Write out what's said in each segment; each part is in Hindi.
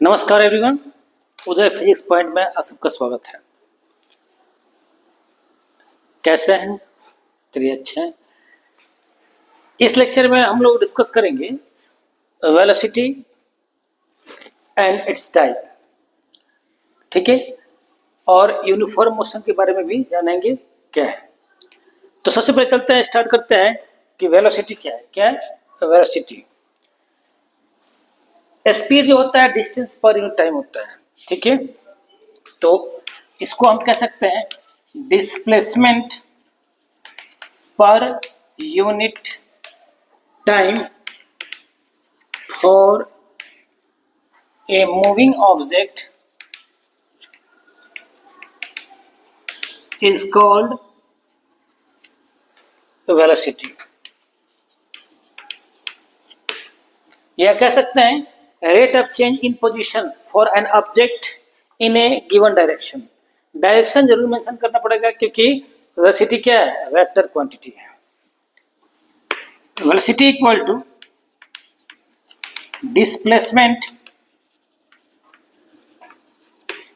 नमस्कार एवरीवन, उदय फिजिक्स पॉइंट में आप सबका स्वागत है। कैसे हैं? चलिए अच्छे हैं। इस लेक्चर में हम लोग डिस्कस करेंगे वेलोसिटी एंड इट्स टाइप, ठीक है, और यूनिफॉर्म मोशन के बारे में भी जानेंगे क्या है। तो सबसे पहले चलते हैं, स्टार्ट करते हैं कि वेलोसिटी क्या है। क्या है वेलोसिटी? स्पीड जो होता है डिस्टेंस पर यूनिट टाइम होता है, ठीक है। तो इसको हम कह सकते हैं डिस्प्लेसमेंट पर unit time for a moving object is called velocity. या कह सकते हैं rate of change in position for an object in a given direction. Direction जरूर मेंशन करना पड़ेगा क्योंकि वेलोसिटी क्या है? वेक्टर क्वांटिटी है। Velocity equal to displacement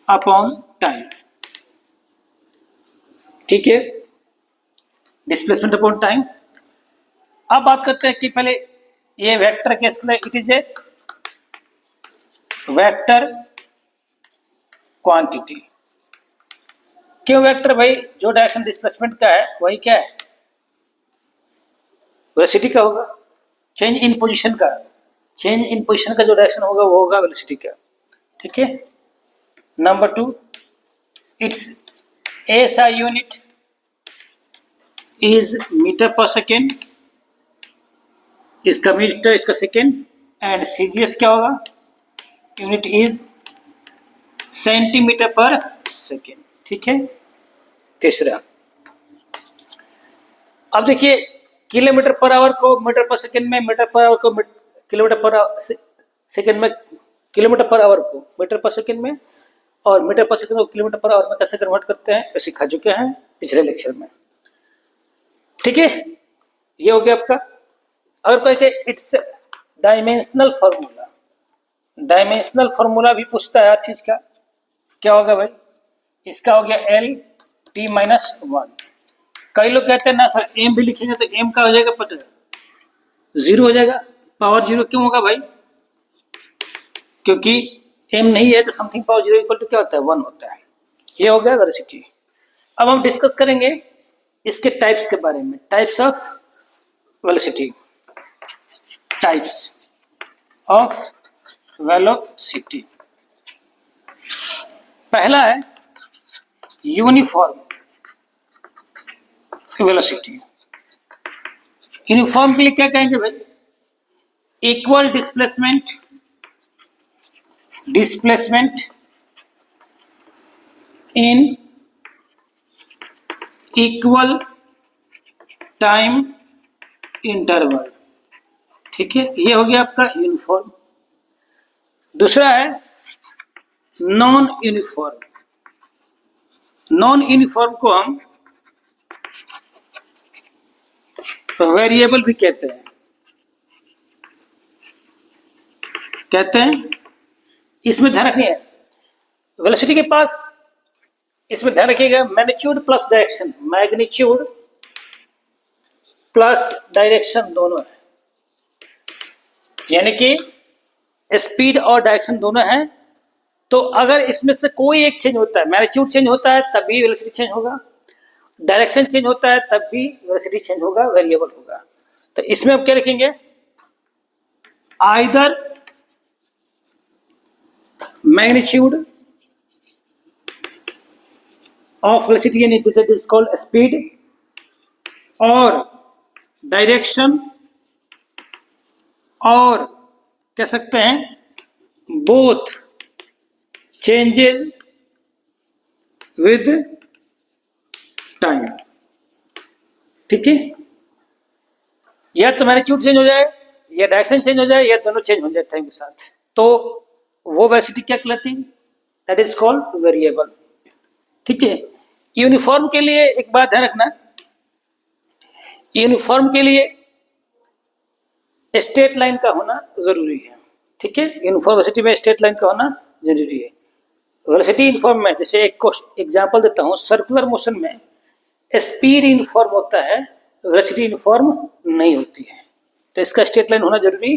upon time, ठीक है, डिस्प्लेसमेंट अपॉन टाइम। अब बात करते हैं कि पहले ये वेक्टर केस के लिए it is a vector quantity. क्यों वेक्टर? भाई जो डायरेक्शन डिस्प्लेसमेंट का है वही क्या है? वेलोसिटी का होगा। चेंज इन पोजीशन का, चेंज इन पोजीशन का जो डायरेक्शन होगा वो होगा वेलोसिटी का, ठीक है। Number 2, its SI unit is metre per second, इसका मीटर, इसका सेकेंड, एंड सीजीएस क्या होगा? Unit is centimetre per second, ठीक है। तीसरा, अब देखिए किलोमीटर पर आवर को मीटर पर सेकेंड में, मीटर पर आवर को किलोमीटर पर सेकेंड में, किलोमीटर पर आवर को मीटर पर सेकेंड में, और मीटर पर सेकेंड को किलोमीटर पर आवर में कैसे कन्वर्ट करते हैं सिखा चुके हैं पिछले लेक्चर में, ठीक है। ये हो गया आपका। अगर कोई it's dimensional formula, dimensional formula भी पूछता है हर चीज का। क्या होगा भाई? इसका हो गया एल टी माइनस 1। कई लोग कहते हैं ना सर एम भी लिखेंगे तो एम का हो जाएगा पता है 0 हो जाएगा। पावर 0 क्यों होगा भाई? क्योंकि एम नहीं है तो समथिंग पावर 0 इक्वल टू क्या होता है? 1 होता है। ये हो गया वेलोसिटी। अब हम डिस्कस करेंगे इसके टाइप्स के बारे में। Types of velocity, types of velocity. पहला है यूनिफॉर्म वेलोसिटी। यूनिफॉर्म के लिए क्या कहेंगे भाई? Equal displacement, displacement in equal time interval, ठीक है। ये हो गया आपका यूनिफॉर्म। दूसरा है नॉन यूनिफॉर्म। नॉन यूनिफॉर्म को हम वेरिएबल भी कहते हैं, इसमें ध्यान रखनी है वेलोसिटी के पास। इसमें ध्यान रखिएगा magnitude plus direction, magnitude plus direction दोनों है, यानी कि स्पीड और डायरेक्शन दोनों है। तो अगर इसमें से कोई एक चेंज होता है, मैग्नीट्यूड चेंज होता है तब भी वेलोसिटी चेंज होगा, डायरेक्शन चेंज होता है तब भी वेलोसिटी चेंज होगा, वेरिएबल होगा। तो इसमें अब क्या लिखेंगे? आइदर मैग्नीट्यूड ऑफ वेलोसिटी यानी दैट इज कॉल्ड स्पीड, और डायरेक्शन, और कह सकते हैं बोथ चेंजेस विद टाइम, ठीक है। या तो मैग्नीट्यूड चेंज हो जाए या डायरेक्शन चेंज हो जाए या दोनों चेंज हो जाए टाइम के साथ, तो वो वेलोसिटी क्या कहलाती है? दैट इज कॉल्ड वेरिएबल, ठीक है। यूनिफॉर्म के लिए एक बात ध्यान रखना, यूनिफॉर्म के लिए स्ट्रेट लाइन का होना जरूरी है, ठीक है, यूनिफॉर्म वेलोसिटी में स्ट्रेट लाइन का होना जरूरी है। वेलोसिटी यूनिफॉर्म में जैसे एक एग्जांपल देता हूँ, सर्कुलर मोशन में स्पीड यूनिफॉर्म होता है, वेलोसिटी यूनिफॉर्म नहीं होती है, तो इसका स्ट्रेट लाइन होना जरूरी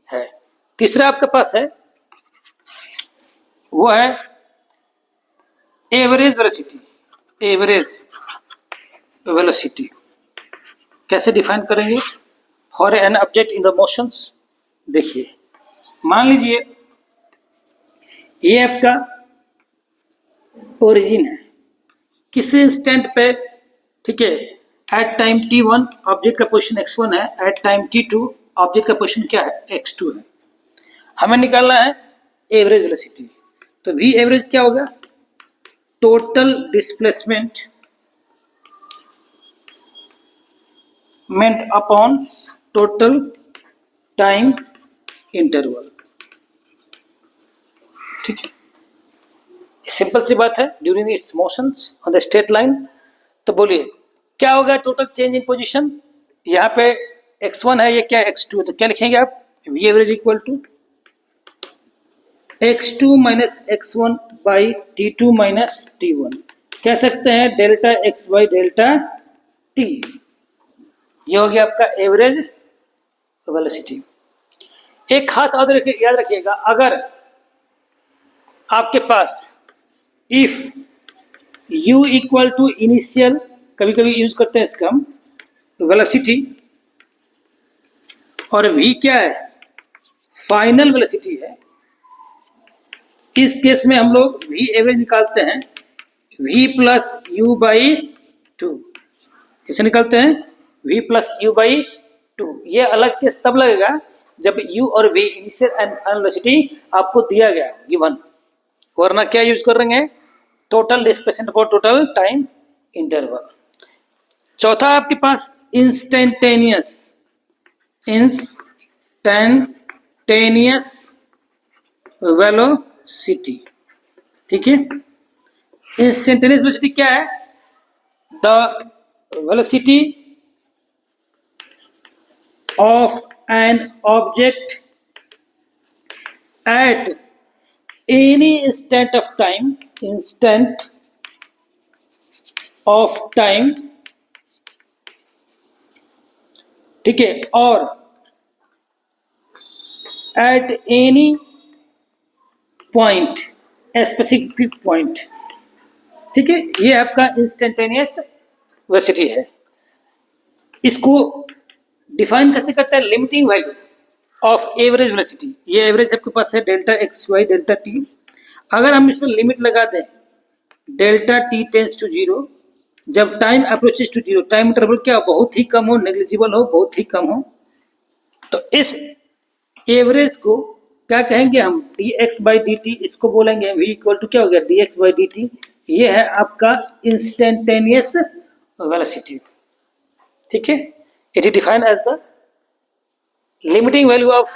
है। तीसरा आपके पास है वो है एवरेज वेलोसिटी। एवरेज वेलोसिटी कैसे डिफाइन करेंगे for an object in the motions? देखिए, मान लीजिए ये आपका ओरिजिन है किसी इंस्टेंट पे, ठीक है, एट टाइम t1 ऑब्जेक्ट का पोजीशन x1 है, एट टाइम t2 ऑब्जेक्ट का पोजीशन क्या है, x2 है। हमें निकालना है एवरेज वेलोसिटी, तो v एवरेज क्या होगा, टोटल डिस्प्लेसमेंट मेंट अपॉन टोटल टाइम इंटरवल। ठीक है, सिंपल सी बात है, during its motions on the straight line. तो बोलिए क्या होगा टोटल चेंज इन पोजीशन? यहाँ पे x1 है, ये क्या x2 है, तो क्या लिखेंगे आप, v average equal to x2 minus x1 by t2 minus t1। कह सकते हैं delta x by delta t। ये हो गया आपका एवरेज वेलोसिटी। एक खास याद रखिएगा, अगर आपके पास if u equal to initial, कभी कभी यूज करते हैं इसका हम, वेलोसिटी, और v क्या है, फाइनल वेलोसिटी है, इस केस में हम लोग v एवरेज निकालते हैं v plus you by two. कैसे निकालते हैं, v plus you by two. ये अलग केस तब लगेगा जब u और v initial and final velocity आपको दिया गया गिवन, वरना क्या यूज कर रहे हैं, total displacement for total time interval. चौथा आपके पास इंस्टेंटेनियस वेलोसिटी। ठीक है, इंस्टेंटेनियस वेलोसिटी क्या है, the velocity of an object at any instant of time, ठीक है, और at any point, a specific point। ठीक है, ये आपका इंस्टेंटेनियस वेलोसिटी है। इसको डिफाइन कैसे करता है, limiting value of average velocity. ये एवरेज आपके पास है delta X by delta T. अगर हम इसमें लिमिट लगा दें delta T tends to zero, जब time approaches to zero, time interval क्या हो, बहुत ही कम हो, नेग्लिजिबल हो, बहुत ही कम हो, तो इस एवरेज को क्या कहेंगे हम, D X by D T. इसको बोलेंगे v इक्वल टू क्या हो गया, D X by D T. ये है आपका इंस्टेंटेनियस वेलोसिटी। ठीक है, it is defined as the limiting value of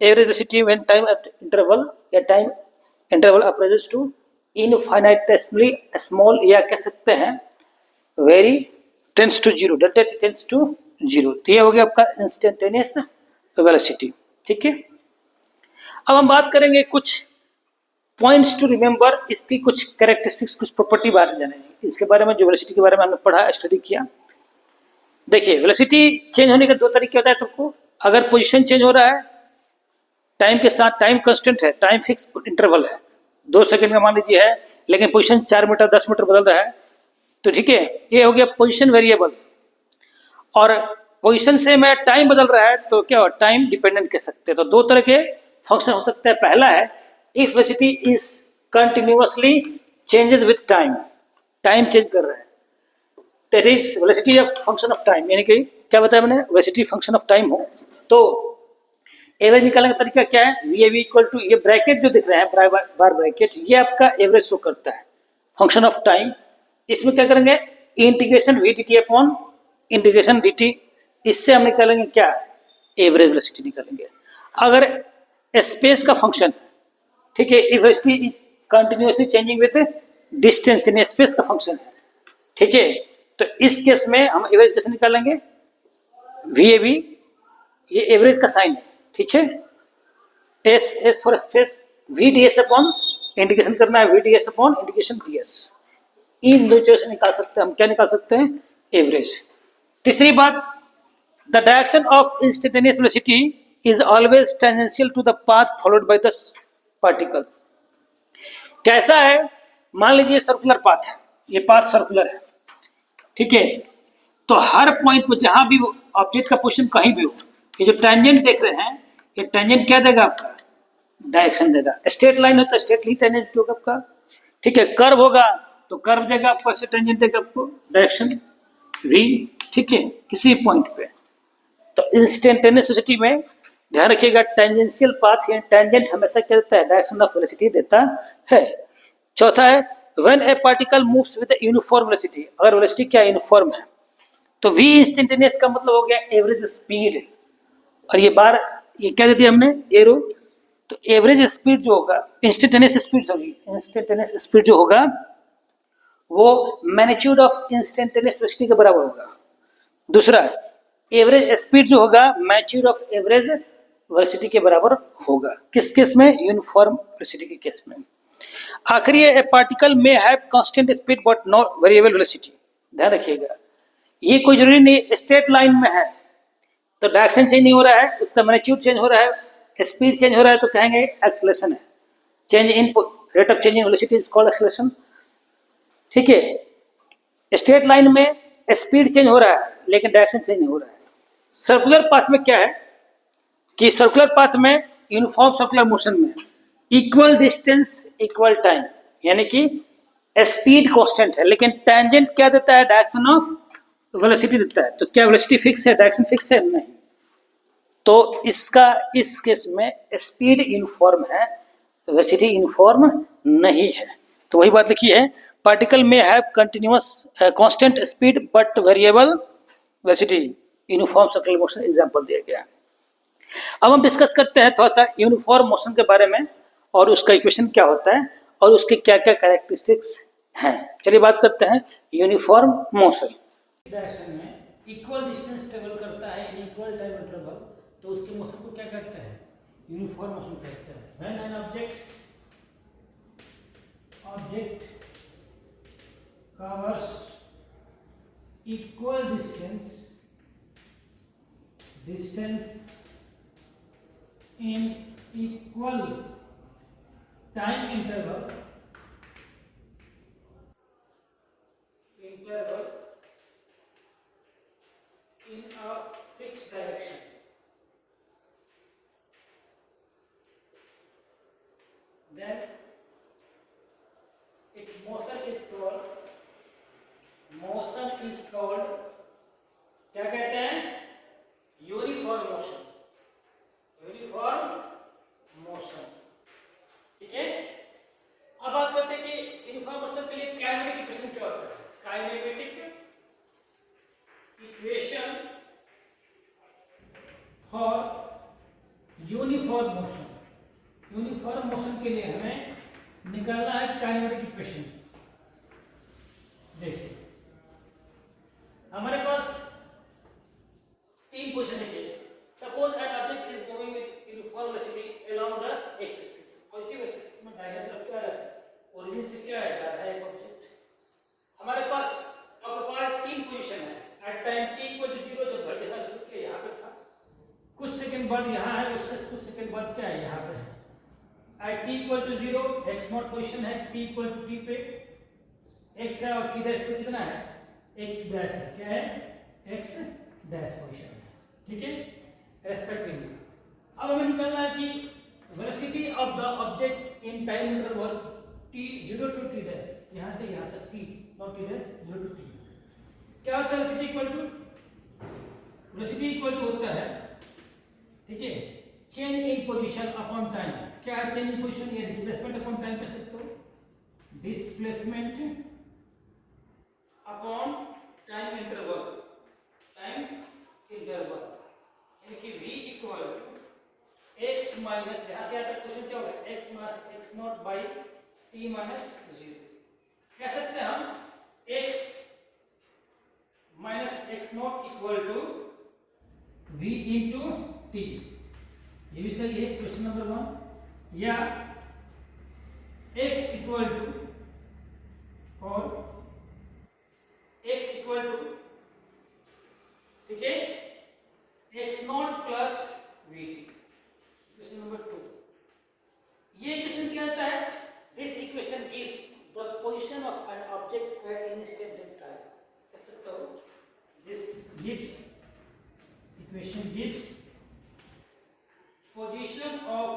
average velocity when time interval या time interval approaches to infinitesimally small, या कह सकते हैं very tends to zero, delta t tends to zero। तो ये हो गया आपका इंस्टेंटेनियस वेलोसिटी। ठीक है, अब हम बात करेंगे कुछ पॉइंट्स टू रिमेंबर, इसकी कुछ कैरेक्टरिस्टिक्स, कुछ प्रॉपर्टी बारे में जानेंगे। इसके बारे में जो वेलोसिटी के बारे में हमने पढ़ा, स्टडी किया। देखिए, वेलोसिटी चेंज होने के दो तरीके होता है तुमको। अगर पोजीशन चेंज हो रहा है टाइम के साथ, टाइम कांस्टेंट है, टाइम फिक्स इंटरवल है, 2 सेकंड का मान लीजिए है, लेकिन पोजीशन 4 मीटर 10 मीटर बदल रहा है, तो ठीक है, ये हो गया पोजीशन वेरिएबल। और पोजीशन से मैं टाइम बदल रहा है तो क्या हो, टाइम डिपेंडेंट कह सकते हैं। तो दो तरह के फंक्शन हो सकते हैं। पहला है if velocity is continuously changes with time, time change कर रहा है, that is velocity of function of time. यानी कि क्या बताया मैंने, वेलोसिटी फंक्शन ऑफ टाइम हो तो एवरेज निकालने का तरीका क्या है, V A V equal to, ये ब्रैकेट जो दिख रहा है बार ब्रैकेट, ये आपका एवरेज शो करता है फंक्शन ऑफ टाइम। इसमें क्या करेंगे, integration we T T upon integration D T, इससे हम निकालेंगे क्या, एवरेज वेलोसिटी निकालेंगे। अगर स्पेस का फंक्शन, ठीक है, velocity continuously changing with distance, यानी स्पेस का फंक्शन है, ठीक है, तो इस केस में हम एवरेज कैसे निकालेंगे, वी ए वी, ये एवरेज का साइन है, ठीक है, S for space, V D S upon indication करना है, V D S upon indication D S. इन दो चीजों से निकाल सकते हैं हम, क्या निकाल सकते हैं, एवरेज। तीसरी बात, the direction of instantaneous velocity is always tangential to the path followed by the particle. कैसा है, मान लीजिए सर्कुलर पाथ है, ये पाथ सर्कुलर है, ठीक है, तो हर पॉइंट पर जहां भी ऑब्जेक्ट का पोजीशन कहीं भी हो, ये जो टेंजेंट देख रहे हैं, ये टेंजेंट क्या देगा आपका, डायरेक्शन देगा। स्ट्रेट लाइन होता है, स्ट्रेट ही टेंजेंट होगा आपका, ठीक है। कर्व होगा तो कर्व देगा आपको, ऐसे टेंजेंट देगा आपको, डायरेक्शन वी, ठीक है, किसी पॉइंट पे। तो इंस्टेंटेनियस वेलोसिटी में ध्यान रखिएगा, टेंजेंशियल पाथ या टेंजेंट हमेशा क्या देता है, डायरेक्शन ऑफ वेलोसिटी देता है। चौथा है, when A particle moves with uniform velocity, अगर वेलोसिटी क्या यूनिफॉर्म है तो वी इंस्टेंटेनियस का मतलब हो गया एवरेज स्पीड, और ये बार ये क्या दे दिया हमने, एरो, तो एवरेज स्पीड जो होगा, instantaneous speed, sorry instantaneous speed जो होगा वो मैग्नीट्यूड ऑफ इंस्टेंटेनियस वेलोसिटी के बराबर होगा। दूसरा, एवरेज स्पीड जो होगा मैग्नीट्यूड ऑफ एवरेज वेलोसिटी के बराबर होगा, किस केस में, यूनिफॉर्म वेलोसिटी के केस में। आखिरी है, a particle may have constant speed but no variable velocity. ध्यान रखिएगा, ये कोई जरूरी नहीं स्ट्रेट लाइन में है तो डायरेक्शन चेंज नहीं हो रहा है, उसका मैग्नीट्यूड चेंज हो रहा है, स्पीड चेंज हो रहा है तो कहेंगे एक्सेलरेशन है, change in rate of change in velocity is called acceleration, ठीक है। स्ट्रेट लाइन में स्पीड चेंज हो रहा है लेकिन डायरेक्शन चेंज नहीं हो रहा है। सर्कुलर पाथ में क्या है कि सर्कुलर पाथ में यूनिफॉर्म सर्कुलर मोशन में इक्वल डिस्टेंस इक्वल टाइम, यानी कि स्पीड कांस्टेंट है लेकिन टेंजेंट क्या देता है, डायरेक्शन ऑफ वेलोसिटी देता है। तो क्या वेलोसिटी फिक्स है, डायरेक्शन फिक्स है, नहीं। तो इसका इस केस में स्पीड यूनिफॉर्म है, वेलोसिटी यूनिफॉर्म नहीं है। तो वही बात लिखी है, particle may have continuous constant speed but variable velocity, uniform circular motion example दिया गया। अब हम डिस्कस करते हैं थोड़ा सा यूनिफॉर्म मोशन के बारे में और उसका इक्वेशन क्या होता है और उसके क्या क्या कैरेक्टरिस्टिक्स हैं। चलिए बात करते हैं यूनिफॉर्म मोशन। डायरेक्शन में इक्वल डिस्टेंस ट्रेवल करता है इन इक्वल टाइम इंटरवल, तो उसके मोशन को क्या कहते हैं, यूनिफॉर्म मोशन कहते हैं। When an object covers equal distance in equal time interval in a fixed direction, then its motion is called क्या कहते हैं, यूनिफॉर्म मोशन, ठीक है। अब बात करते हैं कि यूनिफॉर्म मोशन के लिए काइनेमेटिक इक्वेशन क्या होता है। Kinematic equation for uniform motion के लिए हमें निकालना है काइनेमेटिक इक्वेशन। देखिए हमारे पास तीन क्वेश्चन है। Suppose an object is moving with uniform velocity along the x axis, positive axis में दाहिने तरफ क्या है, ओरिजिन से क्या है, जा रहा है एक ऑब्जेक्ट। हमारे पास ऑक्युपाइड तीन पोजीशन है। At time t equal to 0 जब बढ़ना शुरू किया यहां पे था, कुछ सेकंड बाद यहां है, उससे कुछ सेकंड बाद क्या है, यहां पे है। At t equal to 0 x naught position है, t इक्वल टू t पे x है और t डैश पे कितना है, x डैश है, क्या है, x डैश पोजीशन है, ठीक है, रेस्पेक्टिवली। अब हमें निकालना है कि velocity of the object in time interval t 0 to t dash, यहां से यहां तक t naught t dash 0 to t, क्या होता है वेलोसिटी इक्वल टू होता है, ठीक है, change in position upon time. क्या है चेंज इन पोजीशन, या डिस्प्लेसमेंट अपॉन टाइम कह सकते हो, डिस्प्लेसमेंट अपॉन टाइम इंटरवल, यानी कि v equal to x minus, यहां से यहां तक क्वेश्चन क्या होगा, x minus x naught by t minus 0। कह सकते हैं हम x minus x naught equal to v into t, ये भी सही है क्वेश्चन नंबर 1। या x इक्वल टू और x इक्वल टू, ठीक है, x not plus vt, question number 2। ये इक्वेशन क्या आता है? This equation gives the position of an object at any state in time. कह सकते हो this gives, equation gives position of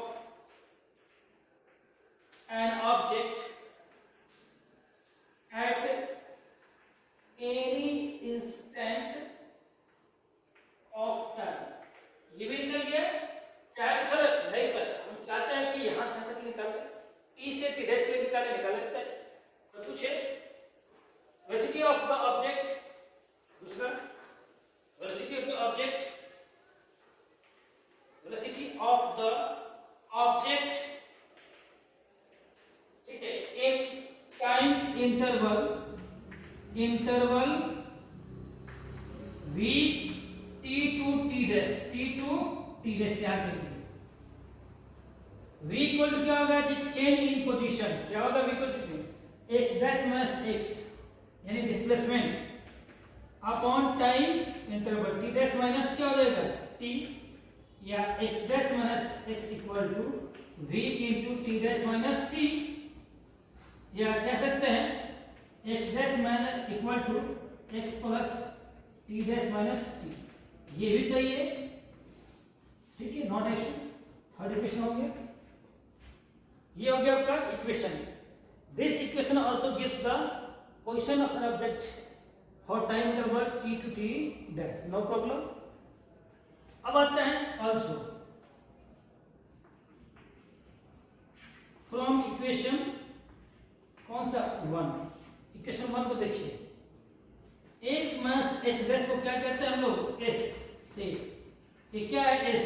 an object at any instant of time. ये भी निकल गया। चाहे तो सर नहीं सर, हम चाहते हैं कि यहां से तक निकाल टी से टी डैश के निकाल लेते हैं, तो पूछे वेलोसिटी ऑफ द ऑब्जेक्ट, दूसरा velocity of the object, velocity of the object, ठीक है, in time interval v t to t dash, t to t dash याद रखिए। v इक्वल टू क्या होगा जी? Change in position. क्या होगा? v equal to x dash minus x, यानी displacement upon time interval, t dash minus क्या हो जाएगा? t, या x dash minus x equal to v into t dash minus t, या कह सकते हैं x dash minus equal to x plus t dash minus t। ये भी सही है, ठीक है, नॉट इशू। थर्ड इक्वेशन हो गया। ये हो गया आपका equation. This equation also gives the position of an object for time interval t to t dash, no problem. अब आते हैं आल्सो फ्रॉम इक्वेशन, कौन सा? 1। इक्वेशन 1 को देखिए, x माइनस h डैश को क्या कहते हैं हम लोग? s से। ये क्या है? s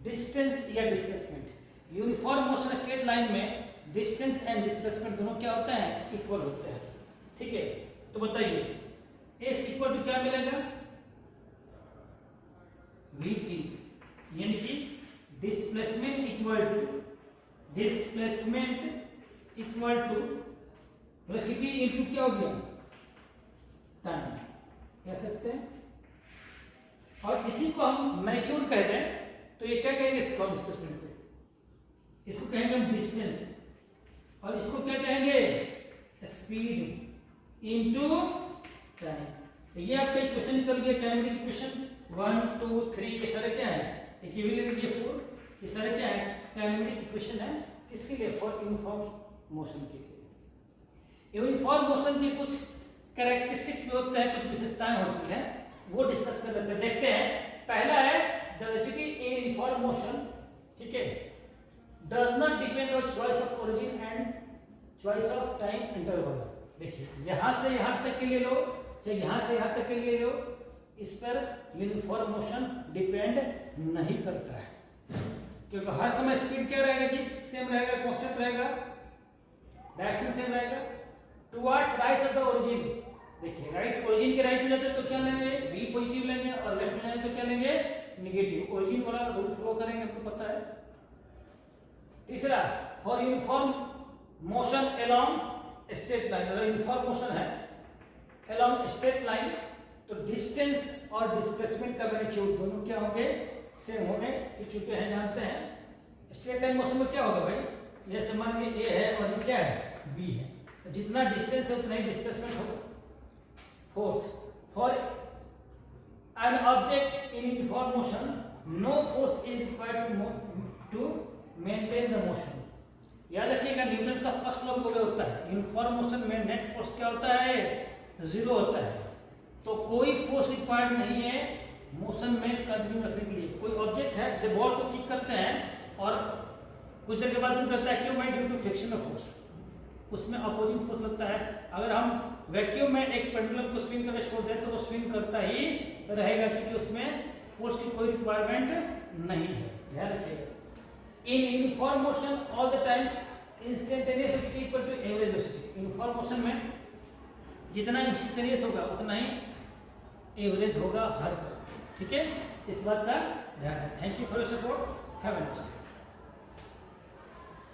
डिस्टेंस या displacement. Uniform motion straight line में डिस्टेंस एंड डिस्प्लेसमेंट दोनों क्या होते हैं? इक्वल होते हैं, ठीक है। तो बताइए s इक्वल टू क्या मिलेगा? vt, यानी कि displacement equal to velocity into क्या हो गया? टाइम, कह सकते हैं। और इसी को हम मैग्नीट्यूड कहते हैं, तो ये क्या कहेंगे? इसको डिस्प्लेसमेंट को, इसको कहेंगे हम डिस्टेंस, और इसको क्या कहेंगे? Speed into time. तो ये आपका इक्वेशन निकल गया, काइनेमेटिक इक्वेशन 1 2 3 ये सारे क्या है? एक ये भी ले लीजिए 4, ये सारे क्या है? काइनेमेटिक इक्वेशन है। किसके लिए? फॉर यूनिफॉर्म मोशन के लिए। यूनिफॉर्म मोशन की कुछ कैरेक्टरिस्टिक्स भी होते हैं, कुछ विशेषताएं होती हैं, वो डिस्कस कर लेते हैं। देखते हैं। पहला है the velocity in uniform motion, ठीक है, does not depend on choice of origin and choice of time interval. देखिए यहां से यहां तक के लिए लो, चाहे यहां से यहां तक के लिए लो, इस पर यूनिफॉर्म मोशन डिपेंड नहीं करता है, क्योंकि हर समय स्पीड क्या रहेगा जी? सेम रहेगा, कांस्टेंट रहेगा, डायरेक्शन सेम रहेगा towards right of the origin. देखिए राइट, ओरिजिन के राइट में जाते तो क्या लेंगे? v पॉजिटिव लेंगे, और लेफ्ट में जाते तो क्या लेंगे? नेगेटिव। ओरिजिन वाला रूल फॉलो करेंगे, आपको पता है। तीसरा, for uniform motion along straight line, अगर यूनिफॉर्म मोशन है अलोंग स्ट्रेट लाइन, तो डिस्टेंस और डिस्प्लेसमेंट का मैग्नीट्यूड दोनों क्या होंगे? सेम होंगे। सीख चुके हैं, जानते हैं। स्ट्रेट लाइन मोशन में क्या होगा भाई? जैसे मान लीजिए a है और ये क्या है? b है, तो जितना डिस्टेंस है उतना ही डिस्प्लेसमेंट होगा। Fourth, for an object in uniform motion no force is required to maintain the motion. याद रखिएगा न्यूटन का फर्स्ट लॉ भी होता है, यूनिफॉर्म मोशन में नेट फोर्स क्या होता है? 0 होता है। तो कोई फोर्स रिक्वायर्ड नहीं है मोशन में कंटिन्यू रखने के लिए। कोई ऑब्जेक्ट है, जैसे बॉल को किक करते हैं और कुछ देर के बाद रूक करता है, क्यों भाई? Due to friction of force, उसमें अपोजिंग फोर्स लगता है। अगर हम वैक्यूम में एक पेंडुलम को स्विंग करके छोड़ दें तो वो स्विंग करता ही रहेगा, क्योंकि उसमें फोर्स की कोई रिक्वायरमेंट नहीं है। ध्यान रखिएगा। In uniform motion all the times instantaneous velocity equal to average velocity. Uniform motion में जितना इंस्टेंटेनियस होगा उतना ही एवरेज होगा हर, ठीक है। इस बात का ध्यान है। Thank you for your support. Have a nice day.